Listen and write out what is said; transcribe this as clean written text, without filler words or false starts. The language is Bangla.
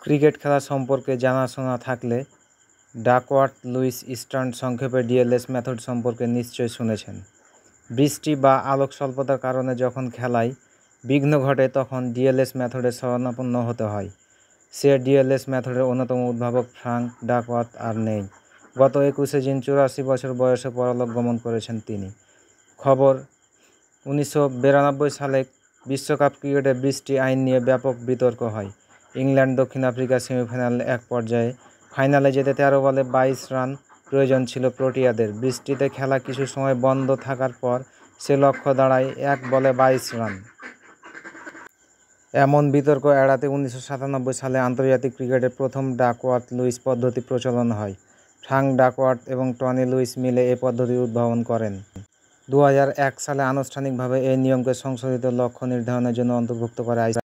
ক্রিকেট খেলা সম্পর্কে জানাশোনা থাকলে ডাকওয়ার্থ লুইস স্টার্ন সংক্ষেপে ডিএলএস মেথড সম্পর্কে নিশ্চয়ই শুনেছেন। বৃষ্টি বা আলোক স্বল্পতার কারণে যখন খেলায় বিঘ্ন ঘটে তখন ডিএলএস মেথডের শরণাপন্ন হতে হয়। সে ডিএলএস মেথডের অন্যতম উদ্ভাবক ফ্রাঙ্ক ডাকওয়ার্থ আর নেই। গত 21শে জুন 84 বছর বয়সে পরলোক গমন করেছেন তিনি। খবর 1992 সালে বিশ্বকাপ ক্রিকেটে বৃষ্টি আইন নিয়ে ব্যাপক বিতর্ক হয়। ইংল্যান্ড দক্ষিণ আফ্রিকা সেমিফাইনালে এক পর্যায়ে ফাইনালে যেতে 13 বলে 22 রান প্রয়োজন ছিল প্রোটিয়াদের। বৃষ্টিতে খেলা কিছু সময় বন্ধ থাকার পর সে লক্ষ্য দাঁড়ায় 1 বলে 22 রান। এমন বিতর্ক এড়াতে 1997 সালে আন্তর্জাতিক ক্রিকেটের প্রথম ডাকওয়ার্থ লুইস পদ্ধতি প্রচলন হয়। ফ্রাঙ্ক ডাকওয়ার্থ এবং টনি লুইস মিলে এই পদ্ধতি উদ্ভাবন করেন। 2001 সালে আনুষ্ঠানিকভাবে এই নিয়মকে সংশোধিত লক্ষ্য নির্ধারণের জন্য অন্তর্ভুক্ত করে